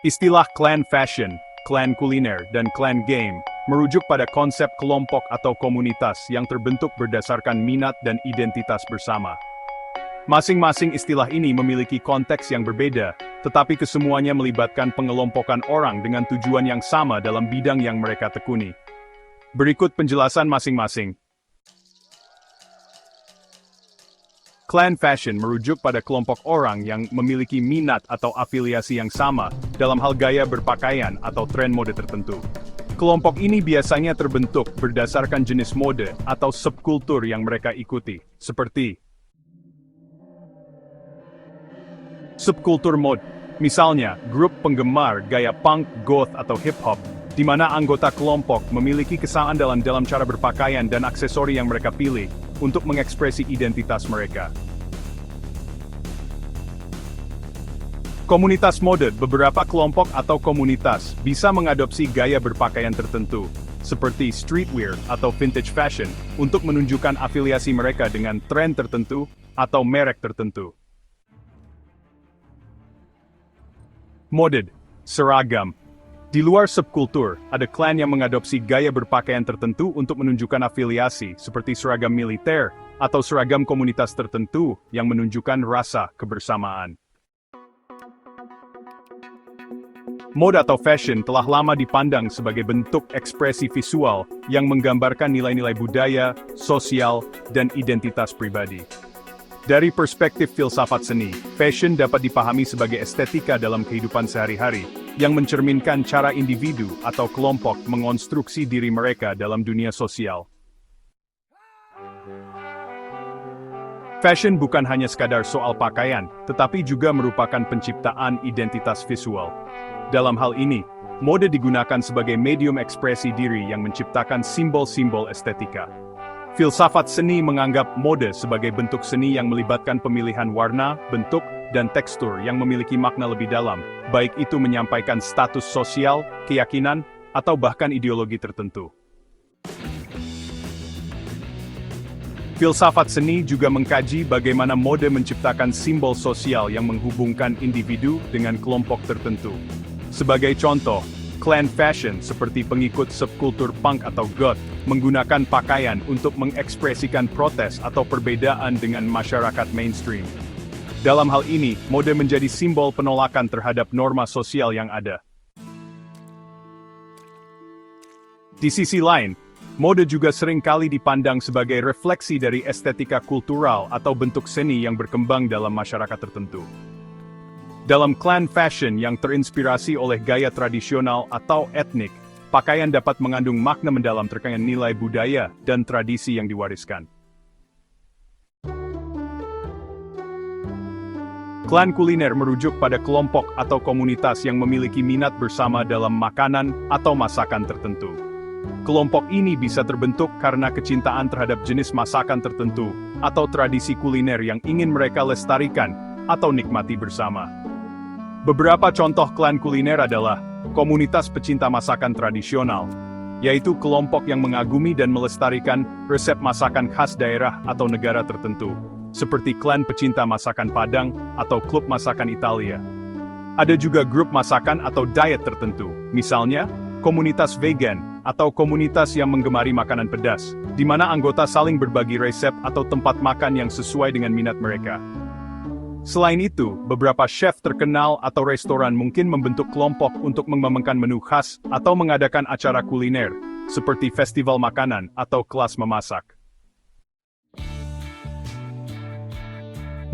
Istilah clan fashion, clan kuliner, dan clan game merujuk pada konsep kelompok atau komunitas yang terbentuk berdasarkan minat dan identitas bersama. Masing-masing istilah ini memiliki konteks yang berbeda, tetapi kesemuanya melibatkan pengelompokan orang dengan tujuan yang sama dalam bidang yang mereka tekuni. Berikut penjelasan masing-masing. Clan fashion merujuk pada kelompok orang yang memiliki minat atau afiliasi yang sama dalam hal gaya berpakaian atau tren mode tertentu. Kelompok ini biasanya terbentuk berdasarkan jenis mode atau subkultur yang mereka ikuti, seperti subkultur mode, misalnya grup penggemar gaya punk, goth, atau hip-hop, di mana anggota kelompok memiliki kesamaan dalam cara berpakaian dan aksesori yang mereka pilih untuk mengekspresi identitas mereka. Komunitas mode, beberapa kelompok atau komunitas bisa mengadopsi gaya berpakaian tertentu, seperti streetwear atau vintage fashion, untuk menunjukkan afiliasi mereka dengan tren tertentu atau merek tertentu. Modded, seragam. Di luar subkultur, ada klan yang mengadopsi gaya berpakaian tertentu untuk menunjukkan afiliasi, seperti seragam militer atau seragam komunitas tertentu yang menunjukkan rasa kebersamaan. Mode atau fashion telah lama dipandang sebagai bentuk ekspresi visual yang menggambarkan nilai-nilai budaya, sosial, dan identitas pribadi. Dari perspektif filsafat seni, fashion dapat dipahami sebagai estetika dalam kehidupan sehari-hari, yang mencerminkan cara individu atau kelompok mengonstruksi diri mereka dalam dunia sosial. Fashion bukan hanya sekadar soal pakaian, tetapi juga merupakan penciptaan identitas visual. Dalam hal ini, mode digunakan sebagai medium ekspresi diri yang menciptakan simbol-simbol estetika. Filsafat seni menganggap mode sebagai bentuk seni yang melibatkan pemilihan warna, bentuk, dan tekstur yang memiliki makna lebih dalam, baik itu menyampaikan status sosial, keyakinan, atau bahkan ideologi tertentu. Filsafat seni juga mengkaji bagaimana mode menciptakan simbol sosial yang menghubungkan individu dengan kelompok tertentu. Sebagai contoh, clan fashion seperti pengikut subkultur punk atau goth menggunakan pakaian untuk mengekspresikan protes atau perbedaan dengan masyarakat mainstream. Dalam hal ini, mode menjadi simbol penolakan terhadap norma sosial yang ada. Di sisi lain, mode juga sering kali dipandang sebagai refleksi dari estetika kultural atau bentuk seni yang berkembang dalam masyarakat tertentu. Dalam clan fashion yang terinspirasi oleh gaya tradisional atau etnik, pakaian dapat mengandung makna mendalam terkait nilai budaya dan tradisi yang diwariskan. Klan kuliner merujuk pada kelompok atau komunitas yang memiliki minat bersama dalam makanan atau masakan tertentu. Kelompok ini bisa terbentuk karena kecintaan terhadap jenis masakan tertentu atau tradisi kuliner yang ingin mereka lestarikan atau nikmati bersama. Beberapa contoh klan kuliner adalah komunitas pecinta masakan tradisional, yaitu kelompok yang mengagumi dan melestarikan resep masakan khas daerah atau negara tertentu, seperti klan pecinta masakan Padang atau klub masakan Italia. Ada juga grup masakan atau diet tertentu, misalnya komunitas vegan atau komunitas yang menggemari makanan pedas, di mana anggota saling berbagi resep atau tempat makan yang sesuai dengan minat mereka. Selain itu, beberapa chef terkenal atau restoran mungkin membentuk kelompok untuk mengembangkan menu khas atau mengadakan acara kuliner, seperti festival makanan atau kelas memasak.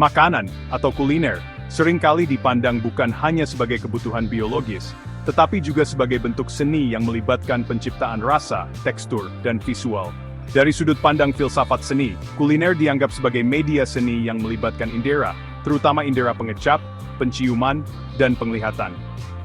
Makanan atau kuliner seringkali dipandang bukan hanya sebagai kebutuhan biologis, tetapi juga sebagai bentuk seni yang melibatkan penciptaan rasa, tekstur, dan visual. Dari sudut pandang filsafat seni, kuliner dianggap sebagai media seni yang melibatkan indera, terutama indera pengecap, penciuman, dan penglihatan.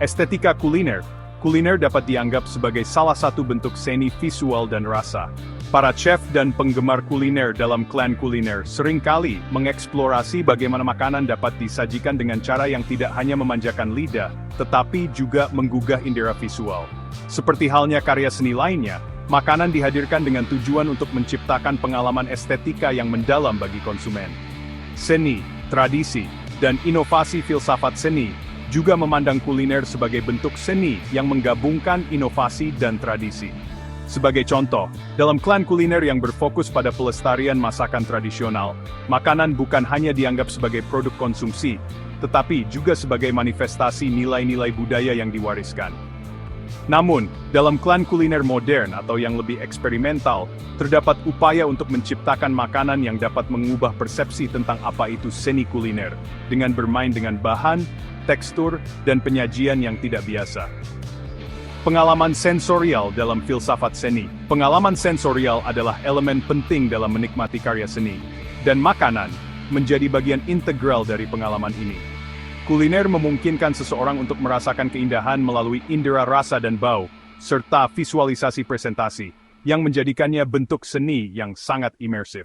Estetika kuliner dapat dianggap sebagai salah satu bentuk seni visual dan rasa. Para chef dan penggemar kuliner dalam klan kuliner seringkali mengeksplorasi bagaimana makanan dapat disajikan dengan cara yang tidak hanya memanjakan lidah, tetapi juga menggugah indera visual. Seperti halnya karya seni lainnya, makanan dihadirkan dengan tujuan untuk menciptakan pengalaman estetika yang mendalam bagi konsumen. Seni, tradisi, dan inovasi filsafat seni juga memandang kuliner sebagai bentuk seni yang menggabungkan inovasi dan tradisi. Sebagai contoh, dalam klan kuliner yang berfokus pada pelestarian masakan tradisional, makanan bukan hanya dianggap sebagai produk konsumsi, tetapi juga sebagai manifestasi nilai-nilai budaya yang diwariskan. Namun, dalam klan kuliner modern atau yang lebih eksperimental, terdapat upaya untuk menciptakan makanan yang dapat mengubah persepsi tentang apa itu seni kuliner, dengan bermain dengan bahan, tekstur, dan penyajian yang tidak biasa. Pengalaman sensorial dalam filsafat seni. Pengalaman sensorial adalah elemen penting dalam menikmati karya seni, dan makanan menjadi bagian integral dari pengalaman ini. Kuliner memungkinkan seseorang untuk merasakan keindahan melalui indera rasa dan bau, serta visualisasi presentasi, yang menjadikannya bentuk seni yang sangat imersif.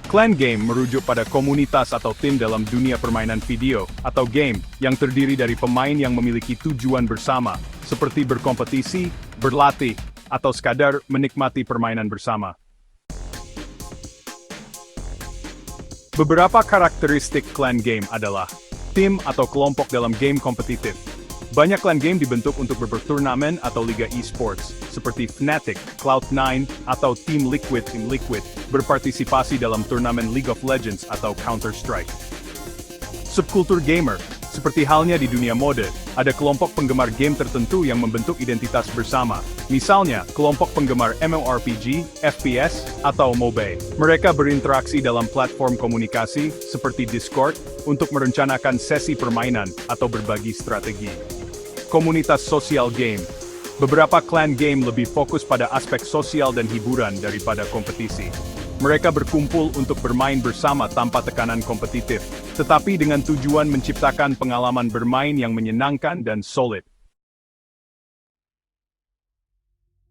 Clan game merujuk pada komunitas atau tim dalam dunia permainan video, atau game, yang terdiri dari pemain yang memiliki tujuan bersama, seperti berkompetisi, berlatih, atau sekadar menikmati permainan bersama. Beberapa karakteristik clan game adalah tim atau kelompok dalam game kompetitif. Banyak clan game dibentuk untuk berturnamen atau liga e-sports, seperti Fnatic, Cloud9, atau Team Liquid berpartisipasi dalam turnamen League of Legends atau Counter-Strike. Subkultur gamer, seperti halnya di dunia mode, ada kelompok penggemar game tertentu yang membentuk identitas bersama. Misalnya, kelompok penggemar MMORPG, FPS, atau MOBA. Mereka berinteraksi dalam platform komunikasi, seperti Discord, untuk merencanakan sesi permainan atau berbagi strategi. Komunitas sosial game. Beberapa clan game lebih fokus pada aspek sosial dan hiburan daripada kompetisi. Mereka berkumpul untuk bermain bersama tanpa tekanan kompetitif, tetapi dengan tujuan menciptakan pengalaman bermain yang menyenangkan dan solid.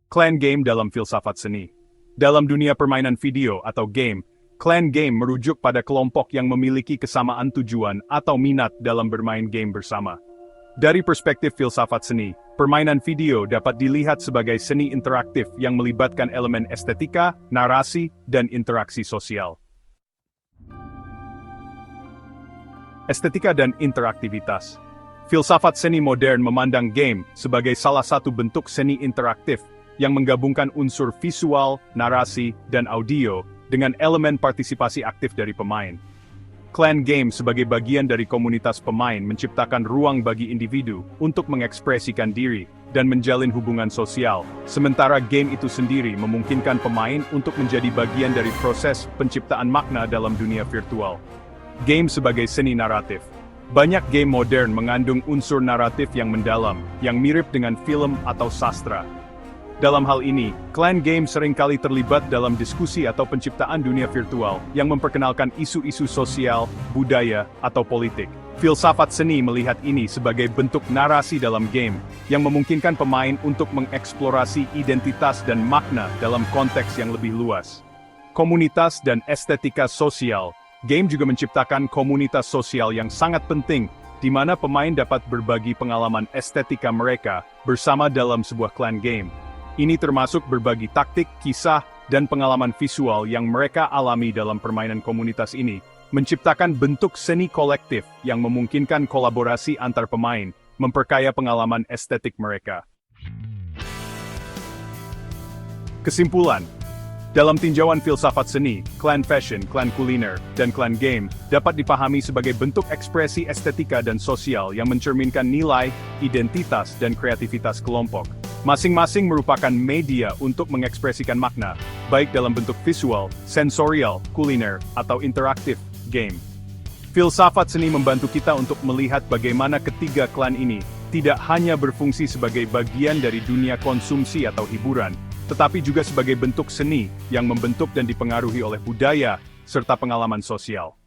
Clan game dalam filsafat seni. Dalam dunia permainan video atau game, clan game merujuk pada kelompok yang memiliki kesamaan tujuan atau minat dalam bermain game bersama. Dari perspektif filsafat seni, permainan video dapat dilihat sebagai seni interaktif yang melibatkan elemen estetika, narasi, dan interaksi sosial. Estetika dan interaktivitas. Filsafat seni modern memandang game sebagai salah satu bentuk seni interaktif yang menggabungkan unsur visual, narasi, dan audio dengan elemen partisipasi aktif dari pemain. Clan game sebagai bagian dari komunitas pemain menciptakan ruang bagi individu untuk mengekspresikan diri dan menjalin hubungan sosial, sementara game itu sendiri memungkinkan pemain untuk menjadi bagian dari proses penciptaan makna dalam dunia virtual. Game sebagai seni naratif. Banyak game modern mengandung unsur naratif yang mendalam, yang mirip dengan film atau sastra. Dalam hal ini, clan game seringkali terlibat dalam diskusi atau penciptaan dunia virtual yang memperkenalkan isu-isu sosial, budaya, atau politik. Filsafat seni melihat ini sebagai bentuk narasi dalam game yang memungkinkan pemain untuk mengeksplorasi identitas dan makna dalam konteks yang lebih luas. Komunitas dan estetika sosial. Game juga menciptakan komunitas sosial yang sangat penting, di mana pemain dapat berbagi pengalaman estetika mereka bersama dalam sebuah clan game. Ini termasuk berbagi taktik, kisah, dan pengalaman visual yang mereka alami dalam permainan komunitas ini, menciptakan bentuk seni kolektif yang memungkinkan kolaborasi antar pemain, memperkaya pengalaman estetik mereka. Kesimpulan. Dalam tinjauan filsafat seni, clan fashion, clan kuliner, dan clan game dapat dipahami sebagai bentuk ekspresi estetika dan sosial yang mencerminkan nilai, identitas, dan kreativitas kelompok. Masing-masing merupakan media untuk mengekspresikan makna, baik dalam bentuk visual, sensorial, kuliner, atau interaktif, game. Filsafat seni membantu kita untuk melihat bagaimana ketiga klan ini tidak hanya berfungsi sebagai bagian dari dunia konsumsi atau hiburan, tetapi juga sebagai bentuk seni yang membentuk dan dipengaruhi oleh budaya serta pengalaman sosial.